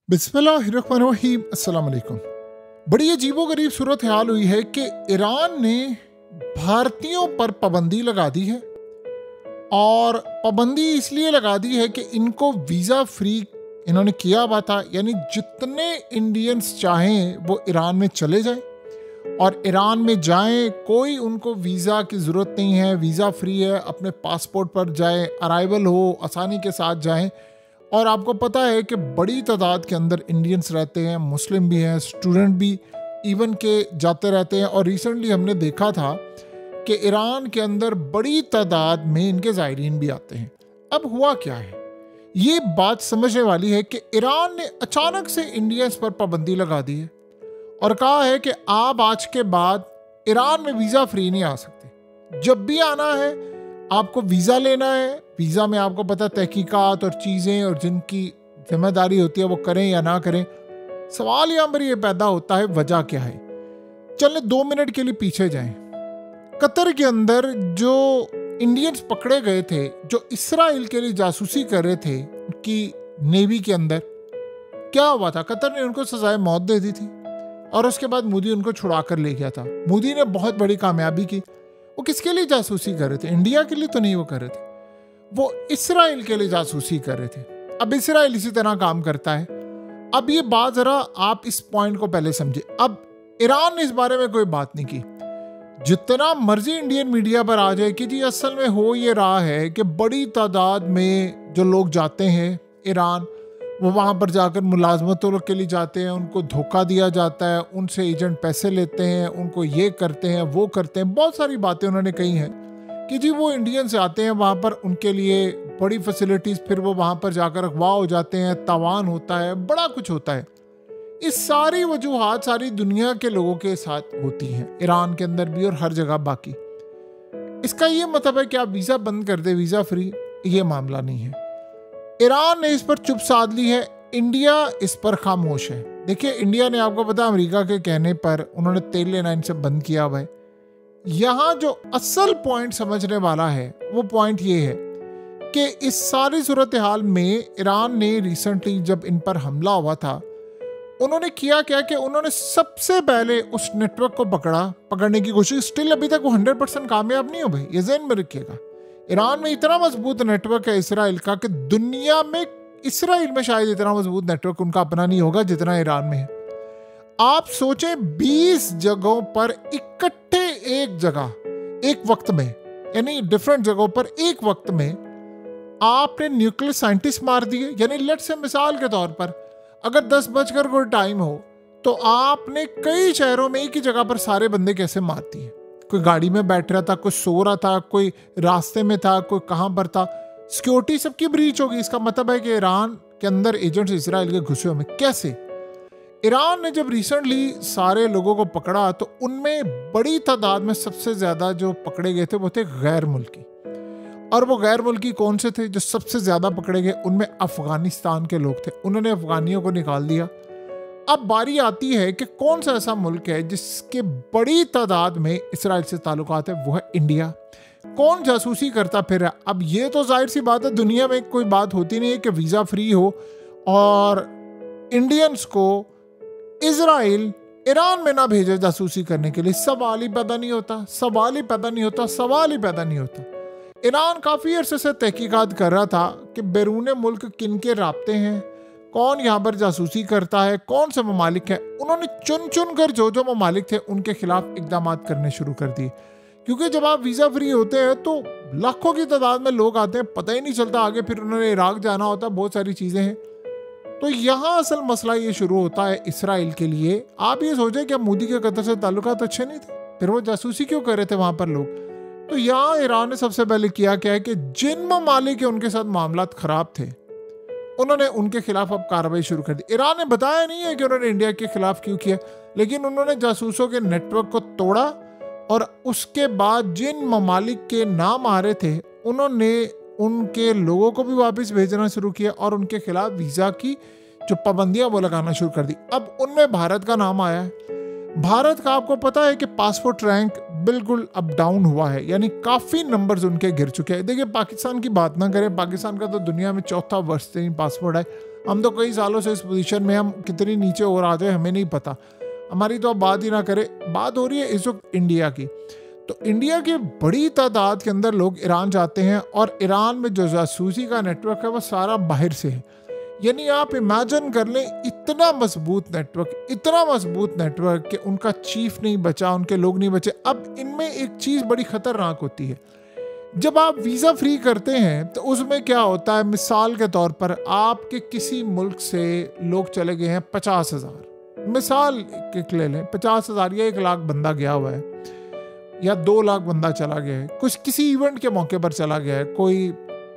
बिस्मिल्लाहिर्रहमानिर्रहीम, अस्सलाम वालेकुम। बड़ी अजीबोगरीब सूरत हाल हुई है कि ईरान ने भारतीयों पर पाबंदी लगा दी है और पाबंदी इसलिए लगा दी है कि इनको वीज़ा फ्री इन्होंने किया हुआ था, यानी जितने इंडियंस चाहें वो ईरान में चले जाएं और ईरान में जाएं, कोई उनको वीज़ा की ज़रूरत नहीं है, वीज़ा फ्री है, अपने पासपोर्ट पर जाएं, अराइवल हो आसानी के साथ जाएं। और आपको पता है कि बड़ी तादाद के अंदर इंडियंस रहते हैं, मुस्लिम भी हैं, स्टूडेंट भी इवन के जाते रहते हैं। और रिसेंटली हमने देखा था कि ईरान के अंदर बड़ी तादाद में इनके ज़ायरीन भी आते हैं। अब हुआ क्या है, ये बात समझने वाली है कि ईरान ने अचानक से इंडियंस पर पाबंदी लगा दी है और कहा है कि आप आज के बाद ईरान में वीज़ा फ्री नहीं आ सकते। जब भी आना है आपको वीज़ा लेना है। वीज़ा में आपको पता तहकीकात और चीज़ें और जिनकी जिम्मेदारी होती है वो करें या ना करें। सवाल यहाँ पर ये पैदा होता है, वजह क्या है। चले 2 मिनट के लिए पीछे जाएं। कतर के अंदर जो इंडियंस पकड़े गए थे, जो इसराइल के लिए जासूसी कर रहे थे उनकी नेवी के अंदर, क्या हुआ था, कतर ने उनको सजाए मौत दे दी थी और उसके बाद मोदी उनको छुड़ा कर ले गया था। मोदी ने बहुत बड़ी कामयाबी की। वो किसके लिए जासूसी कर रहे थे? इंडिया के लिए तो नहीं वो कर रहे थे, वो इसराइल के लिए जासूसी कर रहे थे। अब इसराइल इसी तरह काम करता है। अब ये बात जरा आप इस पॉइंट को पहले समझे। अब ईरान ने इस बारे में कोई बात नहीं की। जितना मर्जी इंडियन मीडिया पर आ जाए कि जी असल में हो ये रहा है कि बड़ी तादाद में जो लोग जाते हैं ईरान, वो वहाँ पर जाकर मुलाजमतों के लिए जाते हैं, उनको धोखा दिया जाता है, उनसे एजेंट पैसे लेते हैं, उनको ये करते हैं वो करते हैं। बहुत सारी बातें उन्होंने कही हैं कि जी वो इंडियन से आते हैं वहाँ पर, उनके लिए बड़ी फैसिलिटीज़, फिर वो वहाँ पर जाकर अगवा हो जाते हैं, तावान होता है, बड़ा कुछ होता है। इस सारी वजूहात सारी दुनिया के लोगों के साथ होती हैं, ईरान के अंदर भी और हर जगह बाकी। इसका ये मतलब है कि आप वीज़ा बंद कर दे, वीज़ा फ्री, ये मामला नहीं है। ईरान ने इस पर चुप साध ली है, इंडिया इस पर खामोश है। देखिए, इंडिया ने आपको पता अमेरिका के कहने पर उन्होंने तेल लेना इनसे बंद किया हुआ है। यहाँ जो असल पॉइंट समझने वाला है वो पॉइंट ये है कि इस सारी सूरत हाल में ईरान ने रिसेंटली जब इन पर हमला हुआ था, उन्होंने किया क्या कि उन्होंने सबसे पहले उस नेटवर्क को पकड़ने की कोशिश। स्टिल अभी तक वो 100% कामयाब नहीं हो भाई, ये ज़हन में रखिएगा। ईरान में इतना मजबूत नेटवर्क है इसराइल का कि दुनिया में, इसराइल में शायद इतना मजबूत नेटवर्क उनका अपना नहीं होगा जितना ईरान में है। आप सोचें 20 जगहों पर इकट्ठे एक जगह एक वक्त में, यानी डिफरेंट जगहों पर एक वक्त में आपने न्यूक्लियर साइंटिस्ट मार दिए। यानी लेट से मिसाल के तौर पर अगर 10 बजकर कोई टाइम हो तो आपने कई शहरों में एक ही जगह पर सारे बंदे कैसे मार दिए। कोई गाड़ी में बैठ रहा था, कोई सो रहा था, कोई रास्ते में था, कोई कहाँ पर था। सिक्योरिटी सबकी ब्रीच होगी। इसका मतलब है कि ईरान के अंदर एजेंट्स इसराइल के घुसे हुए में। कैसे? ईरान ने जब रिसेंटली सारे लोगों को पकड़ा तो उनमें बड़ी तादाद में सबसे ज़्यादा जो पकड़े गए थे वो थे गैर मुल्की। और वो गैर मुल्की कौन से थे जो सबसे ज़्यादा पकड़े गए? उनमें अफगानिस्तान के लोग थे। उन्होंने अफगानियों को निकाल दिया। अब बारी आती है कि कौन सा ऐसा मुल्क है जिसके बड़ी तादाद में इसराइल से ताल्लुकात है, वो है इंडिया। कौन जासूसी करता फिर है? अब ये तो जाहिर सी बात है, दुनिया में कोई बात होती नहीं है कि वीज़ा फ्री हो और इंडियंस को इसराइल ईरान में ना भेजे जासूसी करने के लिए। सवाल ही पैदा नहीं होता, सवाल ही पैदा नहीं होता, सवाल ही पैदा नहीं होता। ईरान काफ़ी अरसे से तहकीकात कर रहा था कि बैरून मुल्क किन के राब्ते हैं, कौन यहाँ पर जासूसी करता है, कौन से ममालिक हैं। उन्होंने चुन चुन कर जो जो ममालिक थे उनके खिलाफ इकदाम करने शुरू कर दिए। क्योंकि जब आप वीज़ा फ्री होते हैं तो लाखों की तादाद में लोग आते हैं, पता ही नहीं चलता आगे फिर उन्होंने इराक जाना होता, बहुत सारी चीज़ें हैं। तो यहाँ असल मसला ये शुरू होता है इसराइल के लिए। आप ये सोचें कि मोदी के कतर से ताल्लुकात अच्छे नहीं थे, फिर वो जासूसी क्यों कर रहे थे वहाँ पर लोग? तो यहाँ ईरान ने सबसे पहले किया क्या है कि जिन ममालिक के उनके साथ मामलात ख़राब थे उन्होंने उनके खिलाफ अब कार्रवाई शुरू कर दी। ईरान ने बताया नहीं है कि उन्होंने इंडिया के खिलाफ क्यों किया, लेकिन उन्होंने जासूसों के नेटवर्क को तोड़ा और उसके बाद जिन ममालिक के नाम आ रहे थे उन्होंने उनके लोगों को भी वापस भेजना शुरू किया और उनके खिलाफ वीज़ा की जो पाबंदियां वो लगाना शुरू कर दी। अब उनमें भारत का नाम आया है। भारत का आपको पता है कि पासपोर्ट रैंक बिल्कुल अप डाउन हुआ है, यानी काफ़ी नंबर्स उनके गिर चुके हैं। देखिए, पाकिस्तान की बात ना करें, पाकिस्तान का तो दुनिया में चौथा वर्ष से ही पासपोर्ट है। हम तो कई सालों से इस पोजीशन में, हम कितनी नीचे हो रहे हमें नहीं पता, हमारी तो अब बात ही ना करे। बात हो रही है इस वक्त इंडिया की। तो इंडिया की बड़ी तादाद के अंदर लोग ईरान जाते हैं और ईरान में जो जासूसी का नेटवर्क है वो सारा बाहर से है। यानी आप इमेजिन कर लें, इतना मजबूत नेटवर्क कि उनका चीफ नहीं बचा, उनके लोग नहीं बचे। अब इनमें एक चीज़ बड़ी ख़तरनाक होती है, जब आप वीज़ा फ्री करते हैं तो उसमें क्या होता है, मिसाल के तौर पर आपके किसी मुल्क से लोग चले गए हैं 50,000, मिसाल के ले लें 50,000 या 1 लाख बंदा गया हुआ है या 2 लाख बंदा चला गया है, कुछ किसी इवेंट के मौके पर चला गया है, कोई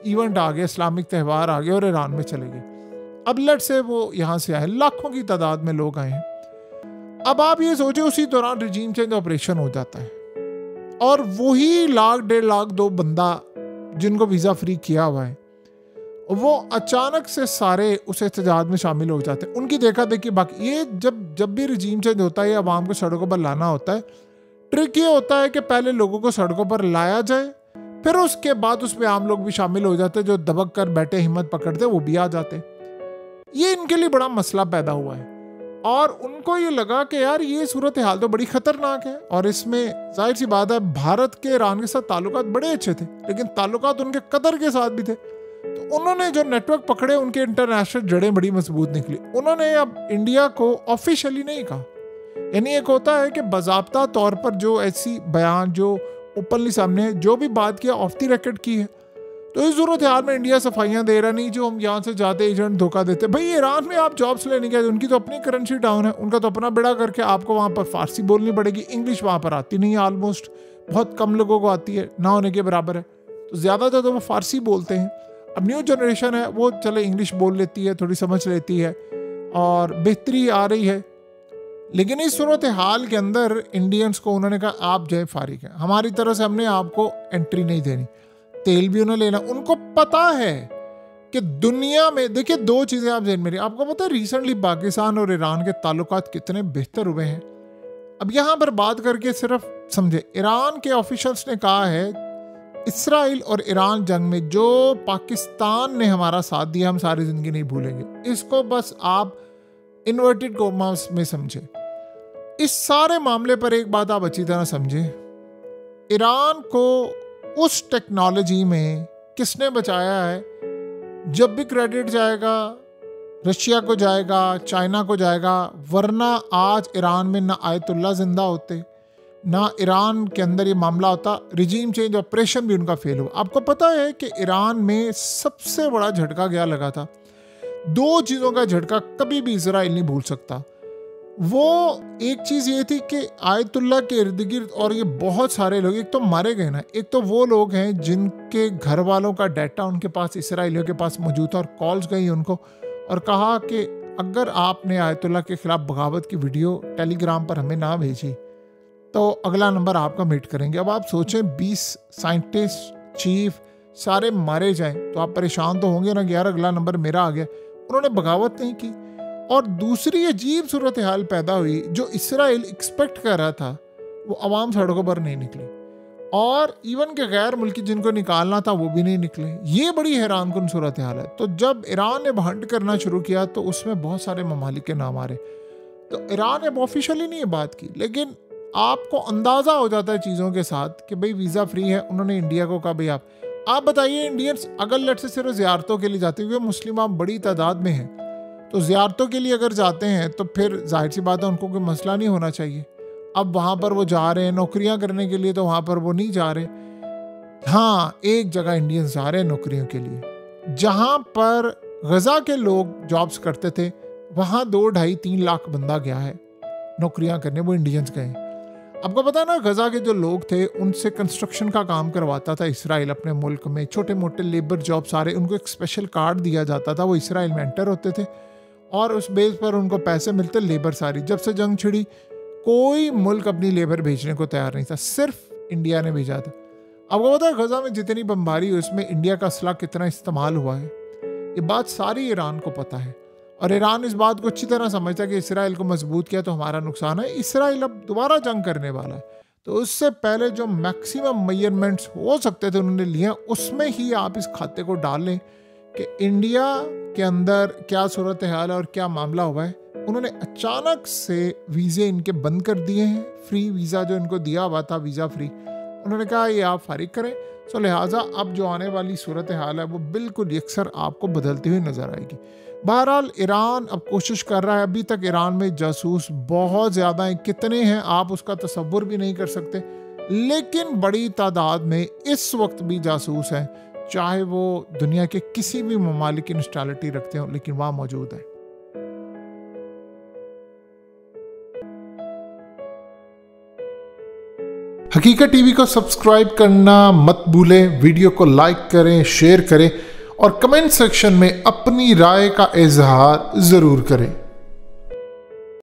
इवेंट आ गया, इस्लामिक त्यौहार आ गया और ईरान में चले गए। अब लट से वो यहाँ से आए, लाखों की तादाद में लोग आए हैं। अब आप ये सोचे उसी दौरान रिजीम चेंज ऑपरेशन हो जाता है और वही 1 लाख 1.5 लाख 2 बंदा जिनको वीज़ा फ्री किया हुआ है वो अचानक से सारे उस एहतजाज में शामिल हो जाते हैं। उनकी देखा देखी बाकी, ये जब भी रिजीम चेंज होता है, आवाम को सड़कों पर लाना होता है, ट्रिक ये होता है कि पहले लोगों को सड़कों पर लाया जाए, फिर उसके बाद उसमें आम लोग भी शामिल हो जाते, जो दबक कर बैठे हिम्मत पकड़ते वो भी आ जाते। ये इनके लिए बड़ा मसला पैदा हुआ है और उनको ये लगा कि यार ये सूरत हाल तो बड़ी खतरनाक है। और इसमें जाहिर सी बात है, भारत के ईरान के साथ ताल्लुकात बड़े अच्छे थे, लेकिन ताल्लुकात उनके कतर के साथ भी थे। तो उन्होंने जो नेटवर्क पकड़े, उनके इंटरनेशनल जड़ें बड़ी मजबूत निकली। उन्होंने अब इंडिया को ऑफिशियली नहीं कहा, यानी एक होता है कि बाज़ाब्ता तौर पर जो ऐसी बयान जो ओपनली सामने जो भी बात किया ऑफ द रिकॉर्ड की है, तो इस सूरत हाल में इंडिया सफाइयाँ दे रहा नहीं, जो हम यहाँ से जाते एजेंट धोखा देते। भाई ईरान में आप जॉब्स लेने गए, उनकी तो अपनी करेंसी डाउन है, उनका तो अपना बेड़ा करके आपको वहाँ पर फारसी बोलनी पड़ेगी, इंग्लिश वहाँ पर आती नहीं है, ऑलमोस्ट बहुत कम लोगों को आती है, ना होने के बराबर है। तो ज़्यादातर तो वो फारसी बोलते हैं। अब न्यू जनरेशन है, वो चले इंग्लिश बोल लेती है, थोड़ी समझ लेती है और बेहतरी आ रही है। लेकिन इस सूरत हाल के अंदर इंडियंस को उन्होंने कहा आप जय फारिग हैं, हमारी तरफ से हमने आपको एंट्री नहीं देनी, तेल भी उन्हें लेना। उनको पता है कि दुनिया में, देखिए 2 चीज़ें आप ज़हन में रखिए, आपको पता है रिसेंटली पाकिस्तान और ईरान के ताल्लुकात कितने बेहतर हुए हैं। अब यहाँ पर बात करके सिर्फ समझे, ईरान के ऑफिशियल्स ने कहा है इसराइल और ईरान जंग में जो पाकिस्तान ने हमारा साथ दिया हम सारी ज़िंदगी नहीं भूलेंगे। इसको बस आप इन्वर्टेड कोमास में समझे। इस सारे मामले पर एक बात आप अच्छी तरह समझे, ईरान को उस टेक्नोलॉजी में किसने बचाया है, जब भी क्रेडिट जाएगा रशिया को जाएगा, चाइना को जाएगा, वरना आज ईरान में ना आयतुल्ला जिंदा होते, ना ईरान के अंदर ये मामला होता, रिजीम चेंज ऑपरेशन भी उनका फेल हुआ। आपको पता है कि ईरान में सबसे बड़ा झटका क्या लगा था? 2 चीज़ों का झटका कभी भी इजराइल नहीं भूल सकता। वो एक चीज़ ये थी कि आयतुल्ला के इर्द गिर्द और ये बहुत सारे लोग एक तो मारे गए ना, एक तो वो लोग हैं जिनके घर वालों का डाटा उनके पास, इसराइलियों के पास मौजूद था और कॉल्स गई उनको और कहा कि अगर आपने आयतुल्ला के खिलाफ बगावत की वीडियो टेलीग्राम पर हमें ना भेजी तो अगला नंबर आपका मीट करेंगे। अब आप सोचें 20 साइंटिस्ट, चीफ सारे मारे जाएं तो आप परेशान तो होंगे ना कि यार अगला नंबर मेरा आ गया। उन्होंने बगावत नहीं की। और दूसरी अजीब सूरत हाल पैदा हुई, जो इसराइल एक्सपेक्ट कर रहा था, वो अवाम सड़कों पर नहीं निकली और इवन के गैर मुल्की जिनको निकालना था वो भी नहीं निकले। ये बड़ी हैरान कुन सूरत हाल है। तो जब ईरान ने हंट करना शुरू किया तो उसमें बहुत सारे ममालिक के नाम आ रहे। तो ईरान ने ऑफिशियली नहीं ये बात की, लेकिन आपको अंदाज़ा हो जाता है चीज़ों के साथ कि भाई वीज़ा फ्री है। उन्होंने इंडिया को कहा भाई आप बताइए, इंडियंस अगर लट से सिर्फ ज़ियारतों के लिए जाते हुए, मुस्लिम आप बड़ी तादाद में हैं, तो ज़ियारतों के लिए अगर जाते हैं तो फिर जाहिर सी बात है उनको कोई मसला नहीं होना चाहिए। अब वहाँ पर वो जा रहे हैं नौकरियाँ करने के लिए, तो वहाँ पर वो नहीं जा रहे। हाँ, एक जगह इंडियंस जा रहे हैं नौकरियों के लिए, जहाँ पर गज़ा के लोग जॉब्स करते थे, वहाँ 2, 2.5, 3 लाख बंदा गया है नौकरियाँ करने, वो इंडियंस गए। आपको पता है ना, गज़ा के जो लोग थे उनसे कंस्ट्रक्शन का काम करवाता था इसराइल अपने मुल्क में, छोटे मोटे लेबर जॉब सारे, उनको एक स्पेशल कार्ड दिया जाता था, वो इसराइल में एंटर होते थे और उस बेस पर उनको पैसे मिलते। लेबर सारी, जब से जंग छिड़ी कोई मुल्क अपनी लेबर भेजने को तैयार नहीं था, सिर्फ इंडिया ने भेजा था। आपको पता है गज़ा में जितनी बमबारी हुई उसमें इंडिया का असला कितना इस्तेमाल हुआ है, ये बात सारी ईरान को पता है और ईरान इस बात को अच्छी तरह समझता है कि इसराइल को मजबूत किया तो हमारा नुकसान है। इसराइल अब दोबारा जंग करने वाला है, तो उससे पहले जो मैक्सिमम मेजरमेंट्स हो सकते थे उन्होंने लिए, उसमें ही आप इस खाते को डाल लें कि इंडिया के अंदर क्या सूरत हाल है और क्या मामला हुआ है। उन्होंने अचानक से वीज़े इनके बंद कर दिए हैं। फ्री वीज़ा जो इनको दिया हुआ था, वीज़ा फ्री, उन्होंने कहा ये आप फारिग करें। सो लिहाजा अब जो आने वाली सूरत हाल है वो बिल्कुल यकसर आपको बदलती हुई नज़र आएगी। बहरहाल ईरान अब कोशिश कर रहा है। अभी तक ईरान में जासूस बहुत ज़्यादा हैं, कितने हैं आप उसका तसव्वुर भी नहीं कर सकते, लेकिन बड़ी तादाद में इस वक्त भी जासूस हैं, चाहे वो दुनिया के किसी भी ममालिक की नेशनैलिटी रखते हो, लेकिन वहाँ मौजूद है। हकीकत टीवी को सब्सक्राइब करना मत भूलें, वीडियो को लाइक करें, शेयर करें और कमेंट सेक्शन में अपनी राय का इजहार ज़रूर करें।